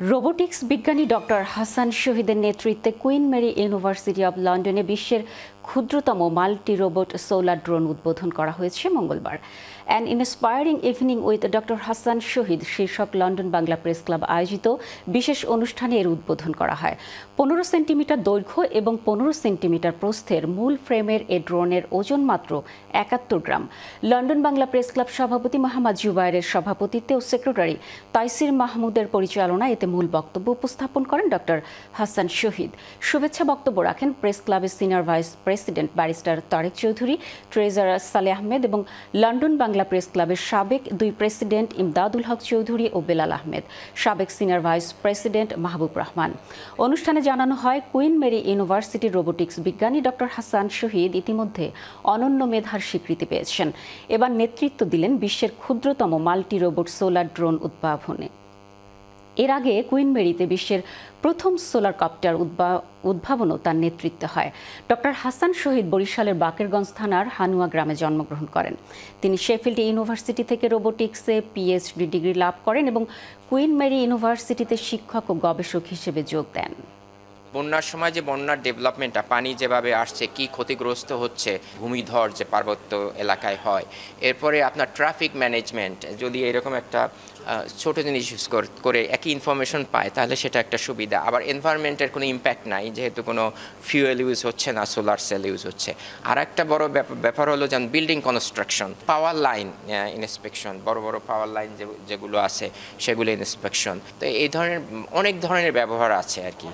Robotics বিজ্ঞানী doctor Hasan শহীদের নেতৃত্বে কুইন মেরি ইউনিভার্সিটি অব লন্ডনে বিশ্বের ক্ষুদ্রতম মাল্টি রোবট সোলার ড্রোন উদ্বোধন করা হয়েছে মঙ্গলবার। An inspiring evening with doctor Hasan Shahid শীর্ষক লন্ডন বাংলা প্রেস ক্লাব আয়োজিত বিশেষ অনুষ্ঠানে এর উদ্বোধন করা হয়। 15 সেন্টিমিটার দৈর্ঘ্য এবং 15 সেন্টিমিটার প্রস্থের মূল ফ্রেমের এ ড্রোনের ওজন মাত্র 71 গ্রাম। লন্ডন বাংলা প্রেস ক্লাব সভাপতি মোহাম্মদ জুবায়েরের সভাপতিত্বে ও সেক্রেটারি তাইসির মাহমুদের পরিচালনায় এতে মূল বক্তব্য উপস্থাপন করেন ডক্টর হাসান শহীদ। শুভেচ্ছা বক্তব্য রাখেন প্রেস ক্লাবের senior vice president barrister Tareq Chowdhury, treasurer Saleh Ahmed এবং লন্ডন বাংলা প্রেস ক্লাবের সাবেক 2 প্রেসিডেন্ট ইমদাদুল হক চৌধুরী ও বেলাল আহমেদ, সাবেক senior vice president Mahbub Rahman. অনুষ্ঠানে জানানো হয়, কুইন মেরি ইউনিভার্সিটির রোবোটিক্স বিজ্ঞানী ডক্টর হাসান শহীদ ইতিমধ্যে অনন্য মেধার স্বীকৃতি পেয়েছেন। এবার নেতৃত্ব দিলেন বিশ্বের ক্ষুদ্রতম মাল্টি রোবট সোলার ড্রোন উদ্ভাবনে। এর আগে কুইন মেরিতে বিশ্বের প্রথম সোলার কপ্টার উদ্ভাবনও তার নেতৃত্বে হয়। ডক্টর হাসান শহীদ বরিশালের বাকেরগঞ্জ থানার হানুয়া গ্রামে জন্মগ্রহণ করেন। তিনি শেফিল্ড ইউনিভার্সিটি থেকে রোবোটিক্সে পিএইচডি ডিগ্রি লাভ করেন এবং কুইন মেরি ইউনিভার্সিটিতে শিক্ষক ও গবেষক হিসেবে যোগ দেন। বন্যার সময় যে বন্যার ডেভেলপমেন্টটা, পানি যেভাবে আসছে, কি ক্ষতিগ্রস্ত হচ্ছে, ভূমিধস যে পার্বত্য এলাকায় হয়, এরপরে আপনার ট্রাফিক ম্যানেজমেন্ট, যদি এরকম একটা ছোট জিনিস ইউজ করে একই ইনফরমেশন পায় তাহলে সেটা একটা সুবিধা। আবার এনভায়রনমেন্টের কোনো ইম্প্যাক্ট নাই, যেহেতু কোনো ফিউয়েল ইউজ হচ্ছে না, সোলার সেল ইউজ হচ্ছে। আর একটা বড় ব্যাপার হলো যেমন বিল্ডিং কনস্ট্রাকশন, পাওয়ার লাইন ইন্সপেকশন, বড় বড় পাওয়ার লাইন যেগুলো আছে সেগুলো ইন্সপেকশন। তো এই ধরনের অনেক ধরনের ব্যবহার আছে আর কি।